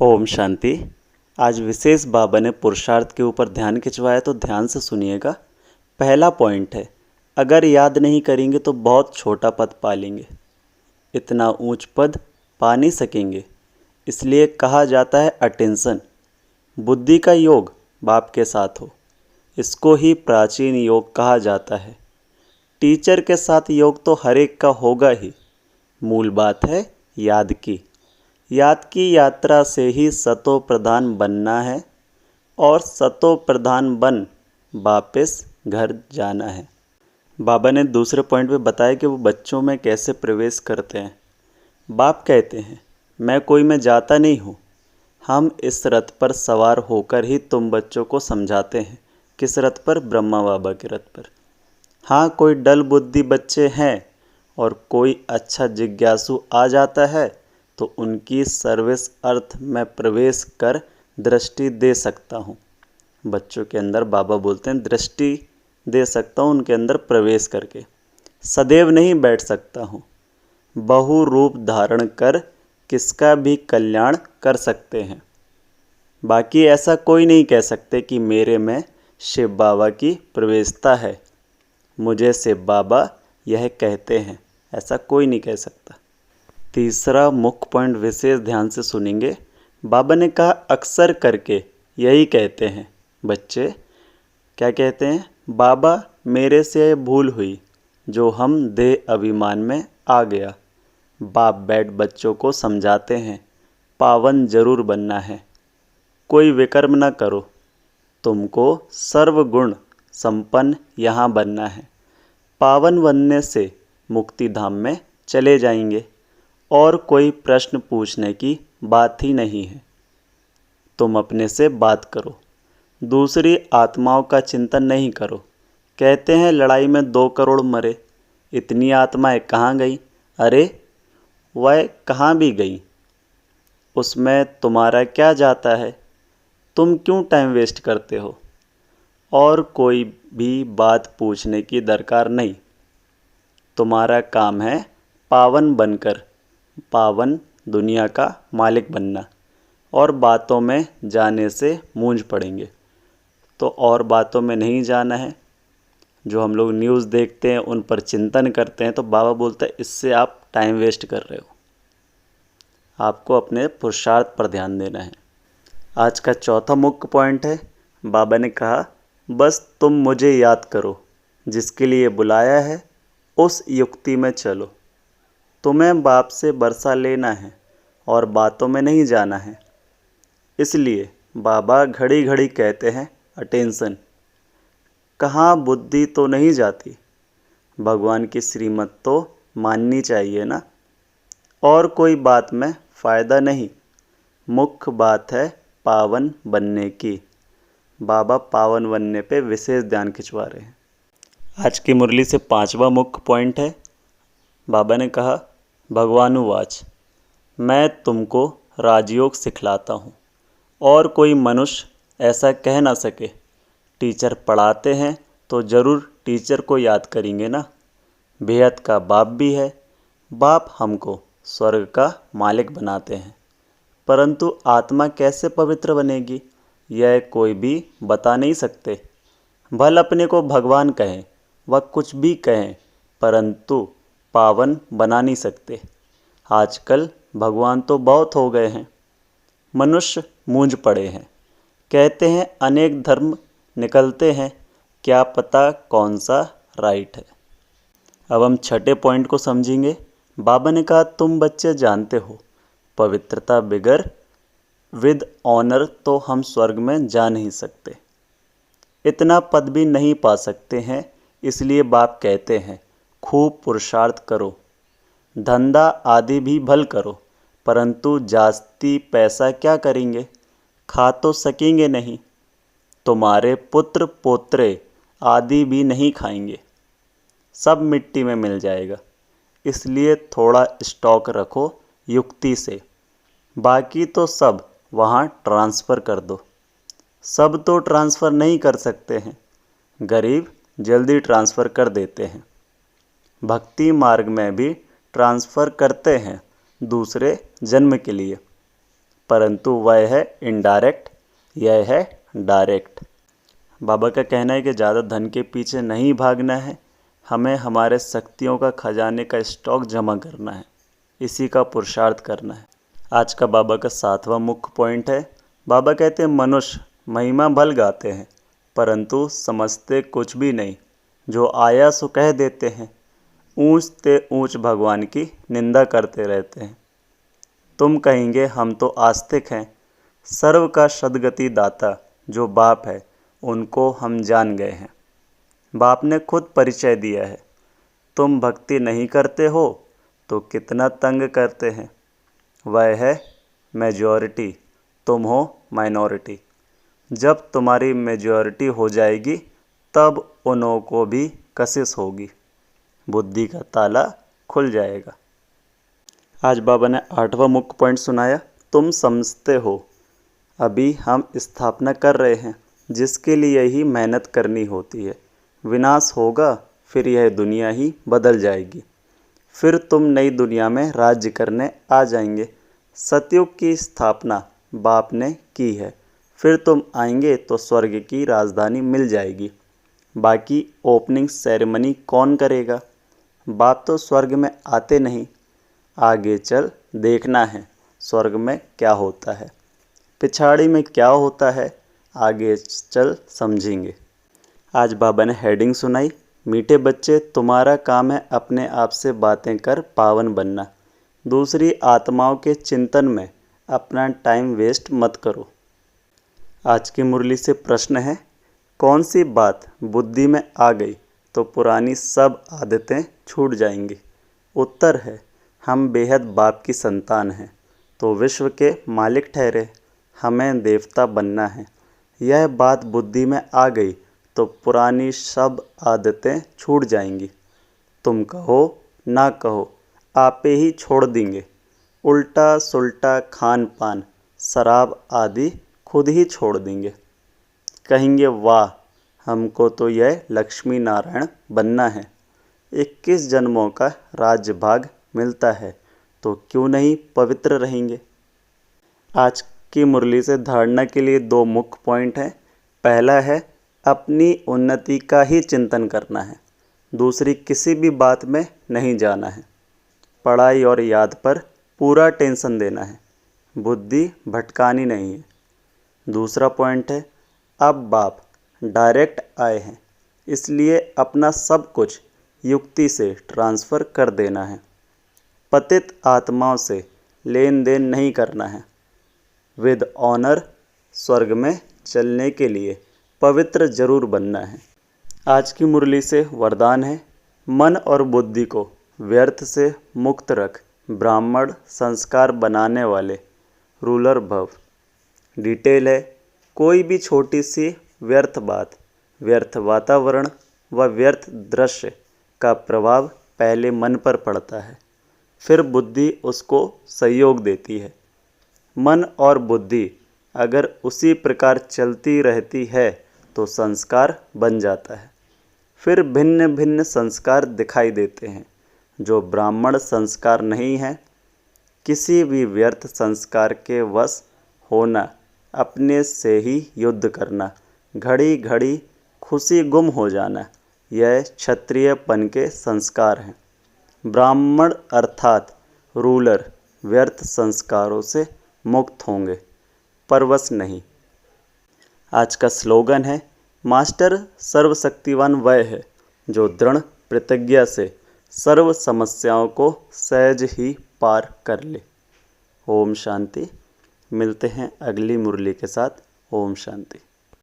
ओम शांति। आज विशेष बाबा ने पुरुषार्थ के ऊपर ध्यान खिंचवाया, तो ध्यान से सुनिएगा। पहला पॉइंट है, अगर याद नहीं करेंगे तो बहुत छोटा पद पा लेंगे, इतना ऊंच पद पा नहीं सकेंगे। इसलिए कहा जाता है अटेंशन, बुद्धि का योग बाप के साथ हो, इसको ही प्राचीन योग कहा जाता है। टीचर के साथ योग तो हर एक का होगा ही। मूल बात है याद की। याद की यात्रा से ही सतो प्रधान बनना है और सतो प्रधान बन वापस घर जाना है। बाबा ने दूसरे पॉइंट पे बताया कि वो बच्चों में कैसे प्रवेश करते हैं। बाप कहते हैं, मैं कोई में जाता नहीं हूँ, हम इस रथ पर सवार होकर ही तुम बच्चों को समझाते हैं। किस रथ पर? ब्रह्मा बाबा के रथ पर। हाँ, कोई डल बुद्धि बच्चे हैं और कोई अच्छा जिज्ञासु आ जाता है तो उनकी सर्विस अर्थ में प्रवेश कर दृष्टि दे सकता हूँ। बच्चों के अंदर बाबा बोलते हैं दृष्टि दे सकता हूँ, उनके अंदर प्रवेश करके। सदैव नहीं बैठ सकता हूँ, बहु रूप धारण कर किसका भी कल्याण कर सकते हैं। बाकी ऐसा कोई नहीं कह सकते कि मेरे में शिव बाबा की प्रवेशता है, मुझे शिव बाबा यह कहते हैं, ऐसा कोई नहीं कह सकता। तीसरा मुख्य पॉइंट विशेष ध्यान से सुनेंगे। बाबा ने कहा अक्सर करके यही कहते हैं बच्चे। क्या कहते हैं? बाबा मेरे से यह भूल हुई जो हम देह अभिमान में आ गया। बाप बैठ बच्चों को समझाते हैं, पावन जरूर बनना है, कोई विकर्म न करो, तुमको सर्वगुण संपन्न यहाँ बनना है। पावन बनने से मुक्ति धाम में चले जाएंगे और कोई प्रश्न पूछने की बात ही नहीं है। तुम अपने से बात करो, दूसरी आत्माओं का चिंतन नहीं करो। कहते हैं लड़ाई में 2 करोड़ मरे, इतनी आत्माएं कहाँ गई? अरे वह कहाँ भी गई, उसमें तुम्हारा क्या जाता है? तुम क्यों टाइम वेस्ट करते हो? और कोई भी बात पूछने की दरकार नहीं। तुम्हारा काम है पावन बनकर पावन दुनिया का मालिक बनना, और बातों में जाने से मूंझ पड़ेंगे। तो और बातों में नहीं जाना है। जो हम लोग न्यूज़ देखते हैं उन पर चिंतन करते हैं, तो बाबा बोलता है इससे आप टाइम वेस्ट कर रहे हो, आपको अपने पुरुषार्थ पर ध्यान देना है। आज का चौथा मुख्य पॉइंट है, बाबा ने कहा बस तुम मुझे याद करो, जिसके लिए बुलाया है उस युक्ति में चलो। तुम्हें बाप से बरसा लेना है और बातों में नहीं जाना है। इसलिए बाबा घड़ी घड़ी कहते हैं अटेंशन। कहाँ बुद्धि तो नहीं जाती, भगवान की श्रीमत तो माननी चाहिए ना। और कोई बात में फ़ायदा नहीं, मुख्य बात है पावन बनने की। बाबा पावन बनने पे विशेष ध्यान खिंचवा रहे हैं। आज की मुरली से 5वां मुख्य पॉइंट है। बाबा ने कहा भगवानुवाच, मैं तुमको राजयोग सिखलाता हूँ और कोई मनुष्य ऐसा कह ना सके। टीचर पढ़ाते हैं तो ज़रूर टीचर को याद करेंगे ना। बेहद का बाप भी है, बाप हमको स्वर्ग का मालिक बनाते हैं, परंतु आत्मा कैसे पवित्र बनेगी यह कोई भी बता नहीं सकते। भल अपने को भगवान कहें व कुछ भी कहें, परंतु पावन बना नहीं सकते। आजकल भगवान तो बहुत हो गए हैं, मनुष्य मूंझ पड़े हैं। कहते हैं अनेक धर्म निकलते हैं, क्या पता कौन सा राइट है। अब हम छठे पॉइंट को समझेंगे। बाबा ने कहा तुम बच्चे जानते हो, पवित्रता बिगर विद ऑनर तो हम स्वर्ग में जा नहीं सकते, इतना पद भी नहीं पा सकते हैं। इसलिए बाप कहते हैं खूब पुरुषार्थ करो, धंधा आदि भी भल करो, परंतु जास्ती पैसा क्या करेंगे, खा तो सकेंगे नहीं। तुम्हारे पुत्र पोत्रे आदि भी नहीं खाएंगे, सब मिट्टी में मिल जाएगा। इसलिए थोड़ा स्टॉक रखो युक्ति से, बाकी तो सब वहाँ ट्रांसफ़र कर दो। सब तो ट्रांसफ़र नहीं कर सकते हैं, गरीब जल्दी ट्रांसफ़र कर देते हैं। भक्ति मार्ग में भी ट्रांसफ़र करते हैं दूसरे जन्म के लिए, परंतु वह है इनडायरेक्ट, यह है डायरेक्ट। बाबा का कहना है कि ज़्यादा धन के पीछे नहीं भागना है, हमें हमारे शक्तियों का खजाने का स्टॉक जमा करना है, इसी का पुरुषार्थ करना है। आज का बाबा का 7वां मुख्य पॉइंट है। बाबा कहते हैं मनुष्य महिमा भल गाते हैं परंतु समझते कुछ भी नहीं, जो आया सो कह देते हैं, ऊंच ते ऊंच भगवान की निंदा करते रहते हैं। तुम कहेंगे हम तो आस्तिक हैं, सर्व का सद्गति दाता जो बाप है उनको हम जान गए हैं। बाप ने खुद परिचय दिया है, तुम भक्ति नहीं करते हो तो कितना तंग करते हैं। वह है मेजॉरिटी, तुम हो माइनॉरिटी। जब तुम्हारी मेजॉरिटी हो जाएगी तब उन्हों को भी कशिश होगी, बुद्धि का ताला खुल जाएगा। आज बाबा ने 8वां मुख्य पॉइंट सुनाया, तुम समझते हो अभी हम स्थापना कर रहे हैं जिसके लिए ही मेहनत करनी होती है। विनाश होगा फिर यह दुनिया ही बदल जाएगी, फिर तुम नई दुनिया में राज्य करने आ जाएंगे। सतयुग की स्थापना बाप ने की है, फिर तुम आएंगे तो स्वर्ग की राजधानी मिल जाएगी। बाकी ओपनिंग सेरेमनी कौन करेगा? बाप तो स्वर्ग में आते नहीं, आगे चल देखना है स्वर्ग में क्या होता है, पिछाड़ी में क्या होता है, आगे चल समझेंगे। आज बाबा ने हेडिंग सुनाई, मीठे बच्चे तुम्हारा काम है अपने आप से बातें कर पावन बनना, दूसरी आत्माओं के चिंतन में अपना टाइम वेस्ट मत करो। आज की मुरली से प्रश्न है, कौन सी बात बुद्धि में आ गई तो पुरानी सब आदतें छूट जाएंगी? उत्तर है, हम बेहद बाप की संतान हैं तो विश्व के मालिक ठहरे, हमें देवता बनना है। यह बात बुद्धि में आ गई तो पुरानी सब आदतें छूट जाएंगी। तुम कहो ना कहो आपे ही छोड़ देंगे, उल्टा सुल्टा खान पान शराब आदि खुद ही छोड़ देंगे। कहेंगे वाह, हमको तो यह लक्ष्मी नारायण बनना है, 21 जन्मों का राज्य भाग मिलता है तो क्यों नहीं पवित्र रहेंगे। आज की मुरली से धारणा के लिए 2 मुख्य पॉइंट हैं। पहला है अपनी उन्नति का ही चिंतन करना है, दूसरी किसी भी बात में नहीं जाना है। पढ़ाई और याद पर पूरा टेंशन देना है, बुद्धि भटकानी नहीं है। दूसरा पॉइंट है, अब बाप डायरेक्ट आए हैं इसलिए अपना सब कुछ युक्ति से ट्रांसफ़र कर देना है। पतित आत्माओं से लेन देन नहीं करना है। विद ऑनर स्वर्ग में चलने के लिए पवित्र जरूर बनना है। आज की मुरली से वरदान है, मन और बुद्धि को व्यर्थ से मुक्त रख, ब्राह्मण संस्कार बनाने वाले रूलर भव। डिटेल है, कोई भी छोटी सी व्यर्थ बात, व्यर्थ वातावरण व व्यर्थ दृश्य का प्रभाव पहले मन पर पड़ता है, फिर बुद्धि उसको सहयोग देती है। मन और बुद्धि अगर उसी प्रकार चलती रहती है तो संस्कार बन जाता है, फिर भिन्न भिन्न संस्कार दिखाई देते हैं जो ब्राह्मण संस्कार नहीं है। किसी भी व्यर्थ संस्कार के वश होना, अपने से ही युद्ध करना, घड़ी घड़ी खुशी गुम हो जाना, यह क्षत्रियपन के संस्कार हैं। ब्राह्मण अर्थात रूलर व्यर्थ संस्कारों से मुक्त होंगे, परवश नहीं। आज का स्लोगन है, मास्टर सर्वशक्तिवान वह है जो दृढ़ प्रतिज्ञा से सर्व समस्याओं को सहज ही पार कर ले। ओम शांति। मिलते हैं अगली मुरली के साथ। ओम शांति।